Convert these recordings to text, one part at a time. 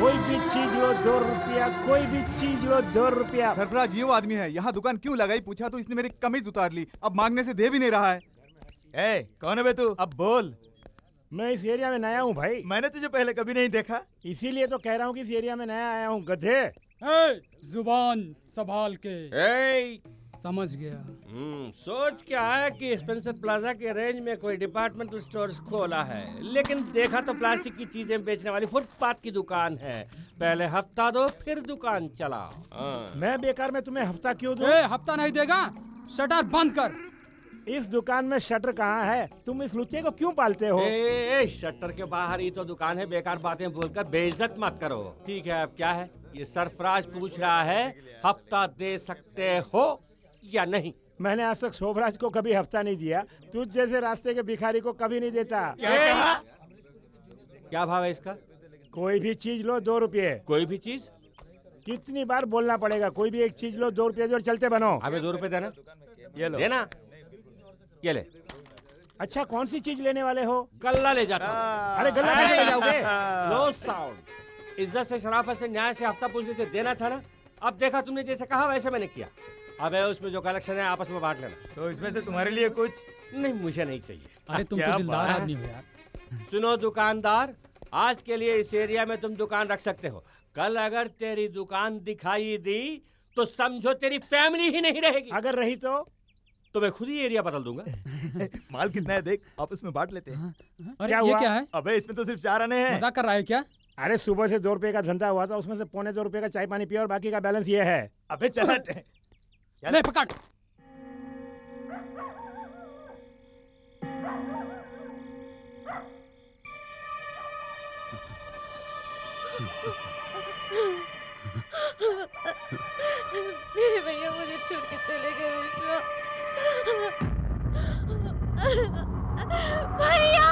कोई भी चीज लो 2 रुपया, कोई भी चीज लो 2 रुपया। सरफराज ये वो आदमी है, यहाँ दुकान क्यों लगाई पूछा तो इसने मेरी कमीज उतार ली, अब मांगने से दे भी नहीं रहा है। ए, कौन है बे तू? अब बोल। मैं इस एरिया में नया हूँ भाई, मैंने तुझे पहले कभी नहीं देखा। इसीलिए तो कह रहा हूँ कि इस एरिया में नया आया हूँ गधे। जुबान संभाल के। समझ गया। सोच क्या है कि स्पेंसर प्लाजा के रेंज में कोई डिपार्टमेंटल स्टोर्स खोला है, लेकिन देखा तो प्लास्टिक की चीजें बेचने वाली फुटपाथ की दुकान है। पहले हफ्ता दो फिर दुकान चलाओ। मैं बेकार में तुम्हें हफ्ता क्यों दूं? हफ्ता नहीं देगा, शटर बंद कर। इस दुकान में शटर कहाँ है? तुम इस लुच्चे को क्यों पालते हो? शटर के बाहर ही तो दुकान है, बेकार बातें बोलकर बेइज्जत मत करो। ठीक है, अब क्या है? ये सरफराज पूछ रहा है हफ्ता दे सकते हो या नहीं। मैंने आज तक शोभराज को कभी हफ्ता नहीं दिया, तुझ जैसे रास्ते के भिखारी को कभी नहीं देता। क्या भाव है इसका? कोई भी चीज लो 2 रुपये। कोई भी चीज? कितनी बार बोलना पड़ेगा? कोई भी एक चीज लो 2 रुपये दो, चलते बनो। अबे 2 रुपए देना। ये लो। देना। ये ले। अच्छा, कौन सी चीज लेने वाले हो? गल्ला ले जाता हूँ। अरे गल्ला कैसे ले जाओगे? No sound. इज्जत से, शराफत से, न्याय से हफ्ता पूछने से देना था ना। अब देखा तुमने जैसे कहा वैसे मैंने किया। अबे उसमें जो कलेक्शन है आपस में बांट लेना। तो इसमें से तुम्हारे लिए कुछ? नहीं, मुझे नहीं चाहिए। अरे तुम तो दिलदार आदमी हो यार। सुनो दुकानदार, आज के लिए इस एरिया में तुम दुकान रख सकते हो। कल अगर तेरी दुकान दिखाई दी तो समझो तेरी फैमिली ही नहीं रहेगी। अगर रही तो मैं खुद ही एरिया बदल दूंगा। माल कितना है देख, आपस में बांट लेते हैं। अरे क्या ये हुआ? क्या है? अबे इसमें तो सिर्फ 4 आने हैं। मजाक कर रहा है क्या? अरे सुबह से 2 रुपए का धंधा हुआ था, उसमें से 2.25 रुपए का चाय पानी पिया और बाकी का बैलेंस ये है। अबे चल ले पकड़। मेरे भैया मुझे छोड़ के चले गए विश्वा। भैया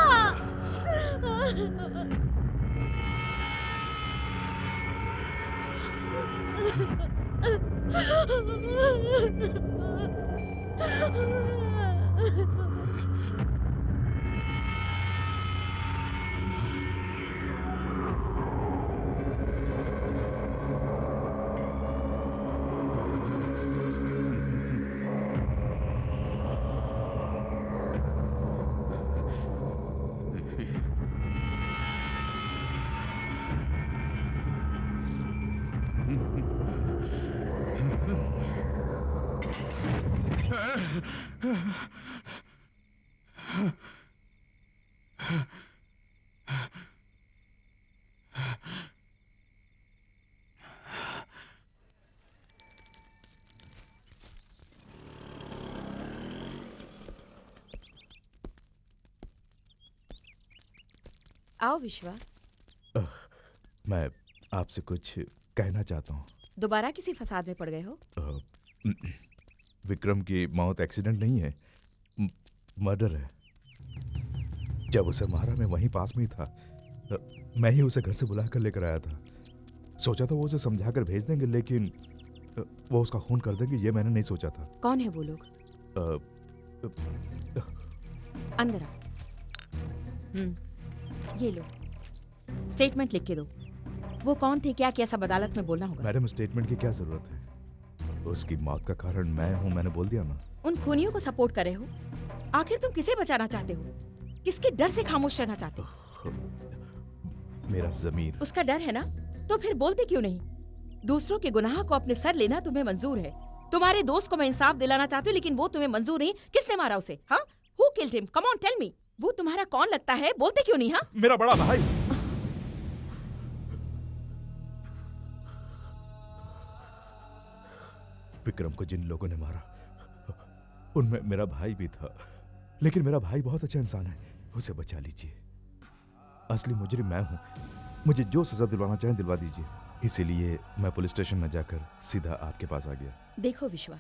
आओ विश्वा। मैं आपसे कुछ कहना चाहता हूँ। दोबारा किसी फसाद में पड़ गए हो? विक्रम की मौत एक्सीडेंट नहीं है, मर्डर है। जब उसे मारा मैं वहीं पास में ही था। मैं ही उसे घर से बुला कर लेकर आया था। सोचा था वो उसे समझा कर भेज देंगे, लेकिन वो उसका खून कर देंगे ये मैंने नहीं सोचा था। कौन है वो लोग? अंदर आओ। ये लो, स्टेटमेंट लिख के दो। वो कौन थे, क्या किया, सब अदालत में बोलना होगा। मैडम, स्टेटमेंट की क्या जरूरत है? उसकी मौत का कारण मैं हूँ, मैंने बोल दिया ना। उन खूनियों को सपोर्ट कर रहे हो। आखिर तुम किसे बचाना चाहते हो? किसके डर से खामोश रहना चाहते हो? मेरा जमीर। उसका डर है ना, तो फिर बोलते क्यों नहीं? दूसरों के गुनाह को अपने सर लेना तुम्हें मंजूर है। तुम्हारे दोस्त को मैं इंसाफ दिलाना चाहती हूँ, लेकिन वो तुम्हें मंजूर नहीं। किसने मारा उसे? हाँ, who killed him? Come on tell me. वो तुम्हारा कौन लगता है? बोलते क्यों नहीं? हाँ, मेरा बड़ा भाई। विक्रम को जिन लोगों ने मारा उनमें मेरा भाई भी था, लेकिन मेरा भाई बहुत अच्छा इंसान है, उसे बचा लीजिए। असली मुजरिम मैं हूं, मुझे जो सजा दिलवाना चाहें दिलवा दीजिए। इसीलिए मैं पुलिस स्टेशन न जाकर सीधा आपके पास आ गया। देखो विश्वा,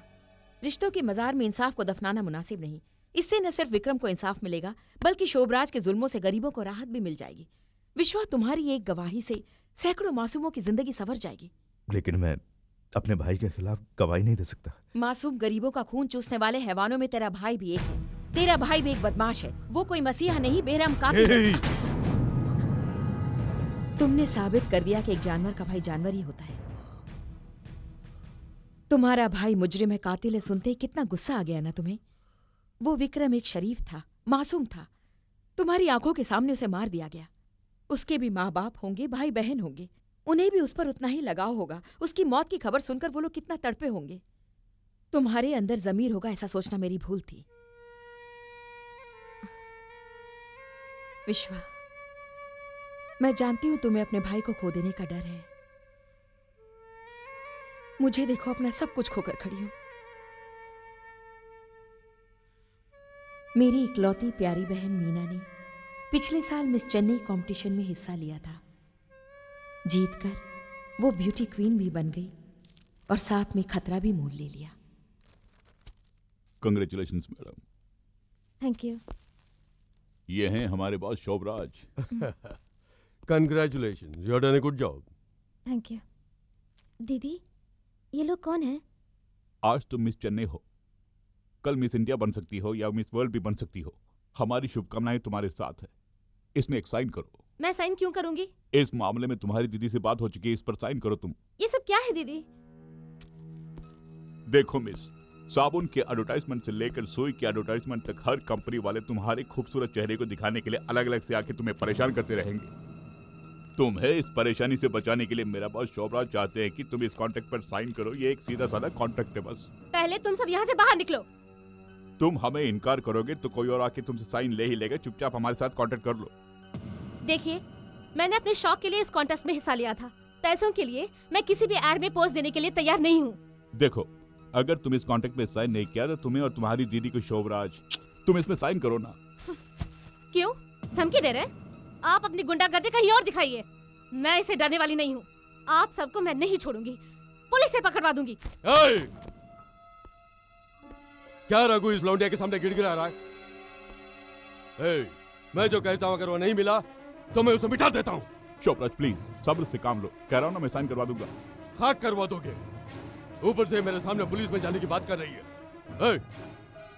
रिश्तों की मजार में इंसाफ को दफनाना मुनासिब नहीं। इससे न सिर्फ विक्रम को इंसाफ मिलेगा, बल्कि शोभराज के जुल्मों से गरीबों को राहत भी मिल जाएगी। विश्वा, तुम्हारी एक गवाही से सैकड़ों मासूमों की जिंदगी संवर जाएगी। लेकिन मैं अपने भाई के खिलाफ गवाही नहीं दे सकता। मासूम गरीबों का खून चूसने वाले हैवानों में तेरा भाई भी एक है। तेरा भाई भी एक बदमाश है। वो कोई मसीहा नहीं, बेरहम कातिल है। तुमने साबित कर दिया कि एक जानवर का भाई जानवर ही होता है। तुम्हारा भाई मुजरिम है, कातिल है, सुनते ही कितना गुस्सा आ गया ना तुम्हें। वो विक्रम एक शरीफ था, मासूम था। तुम्हारी आंखों के सामने उसे मार दिया गया। उसके भी माँ बाप होंगे, भाई बहन होंगे, उन्हें भी उस पर उतना ही लगाव होगा। उसकी मौत की खबर सुनकर वो लोग कितना तड़पे होंगे। तुम्हारे अंदर जमीर होगा ऐसा सोचना मेरी भूल थी। विश्वा, मैं जानती हूं तुम्हें अपने भाई को खो देने का डर है। मुझे देखो, अपना सब कुछ खोकर खड़ी हूं। मेरी इकलौती प्यारी बहन मीना ने पिछले साल मिस चेन्नई कंपटीशन में हिस्सा लिया था। जीतकर वो ब्यूटी क्वीन भी बन गई और साथ में खतरा भी मोल ले लिया। Congratulations madam. Thank you. ये हैं हमारे boss Shobhraj. Congratulations, you have done a good job. Thank you. दीदी, ये लोग कौन है? आज तुम मिस चेन्नई हो, कल मिस इंडिया बन सकती हो या मिस वर्ल्ड भी बन सकती हो। हमारी शुभकामनाएं तुम्हारे साथ है। इसमें एक साइन करो। मैं साइन क्यों करूंगी? इस मामले में तुम्हारी दीदी से बात हो चुकी है, इस पर साइन करो तुम। ये सब क्या है दीदी? देखो मिस, साबुन के एडवर्टाइजमेंट से लेकर सुई के एडवर्टाइजमेंट तक हर कंपनी वाले तुम्हारे खूबसूरत चेहरे को दिखाने के लिए अलग अलग से आके तुम्हें परेशान करते रहेंगे। तुम्हें इस परेशानी से बचाने के लिए मेरा बॉस शोभराज चाहते हैं कि तुम इस कॉन्ट्रैक्ट पर साइन करो। ये एक सीधा साधा कॉन्ट्रैक्ट है बस। पहले तुम सब यहाँ से बाहर निकलो। तुम हमें इनकार करोगे तो कोई और आके तुमसे साइन ले ही लेगा। चुपचाप हमारे साथ कॉन्ट्रैक्ट कर लो। देखिए, मैंने अपने शौक के लिए इस कॉन्टेस्ट में हिस्सा लिया था। पैसों के लिए मैं किसी भी एड में पोस्ट देने के लिए तैयार नहीं हूँ। देखो, अगर तुम इस कॉन्ट्रैक्ट में साइन नहीं किया तो तुम्हें और तुम्हारी दीदी को शोभराज, तुम इसमें साइन करो ना। क्यों? धमकी दे रहे हैं? आप अपनी गुंडागर्दी कहीं और दिखाइए। मैं इसे डरने वाली नहीं हूँ। आप सबको मैं नहीं छोड़ूंगी, पुलिस से पकड़वा दूंगी। Hey! क्या रघु इस लौंडिया के सामने गिड़गिड़ा रहा है? Hey, मैं जो कहता हूँ अगर वो नहीं मिला तो मैं उसे मिटा देता हूँ। शोभराज प्लीज सब्र से काम लो। कह रहा हूँ ना, मैं साइन करवा दूंगा। खाक करवा दोगे? ऊपर से मेरे सामने पुलिस में जाने की बात कर रही है। Hey,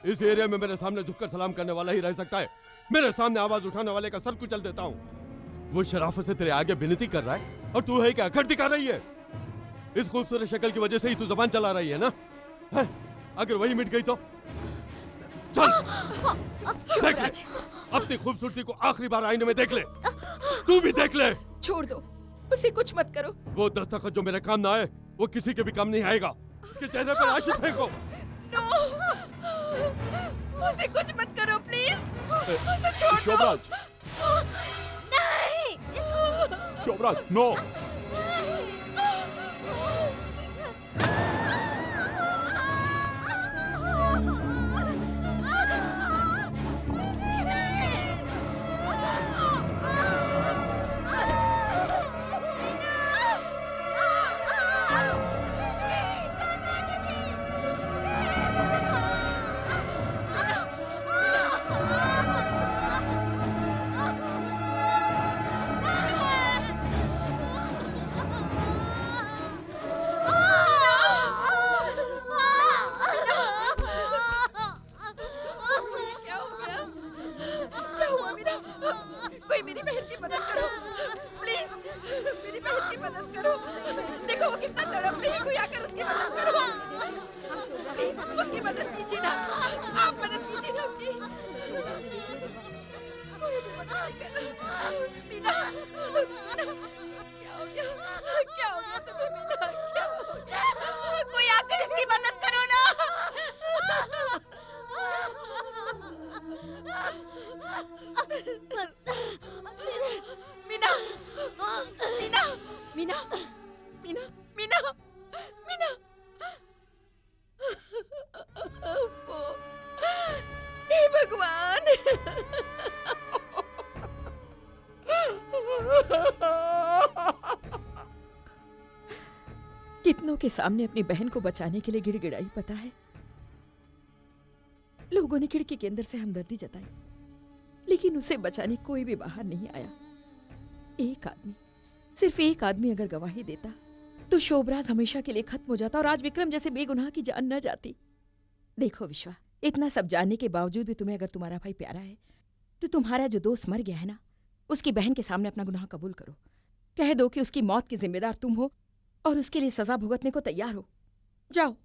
इस एरिया में मेरे सामने झुककर सलाम करने वाला ही रह सकता है। मेरे सामने आवाज उठाने वाले का सर कुचल देता हूँ। वो शराफत से तेरे आगे विनती कर रहा है और तू है क्या अकड़ दिखा रही है? इस खूबसूरत शक्ल की वजह से ही तू जबान चला रही है ना? है? अगर वही मिट गई तो चल देख ले, अपनी खूबसूरती को आखिरी बार आईने में देख ले। तू भी देख ले। छोड़ दो उसे, कुछ मत करो। वो दस्तखत जो मेरे काम ना आए वो किसी के भी काम नहीं आएगा। उसके चेहरे पर आशिक फेंको। नो, उसे कुछ मत करो प्लीज। उसे छोड़ दो। शोभराज, नहीं। शोभराज नो। कोई मेरी बहन की मदद करो प्लीज, मेरी बहन की मदद करो। देखो वो कितना तड़प रही है, कोई आकर उसकी मदद करो प्लीज। उसकी मदद कीजिए ना, आप मदद कीजिए ना उसकी। कोई भी मदद नहीं कर रहा। मीना, क्या हो गया? क्या हो गया तुम्हें मीना? क्या हो गया? कोई आकर इसकी मदद करो ना। मीना, मीना, मीना, मीना, मीना, मीना। हे भगवान। कितनों के सामने अपनी बहन को बचाने के लिए गिड़गिड़ाई, पता है? लोगों ने खिड़की के अंदर से हमदर्दी जताई, लेकिन उसे बचाने कोई भी बाहर नहीं आया। एक आदमी, सिर्फ एक आदमी अगर गवाही देता तो शोभराज हमेशा के लिए खत्म हो जाता और आज विक्रम जैसे बेगुनाह की जान न जाती। देखो विश्वा, इतना सब जानने के बावजूद भी तुम्हें अगर तुम्हारा भाई प्यारा है तो तुम्हारा जो दोस्त मर गया है ना, उसकी बहन के सामने अपना गुनाह कबूल करो, कह दो कि उसकी मौत की जिम्मेदार तुम हो और उसके लिए सजा भुगतने को तैयार हो। जाओ।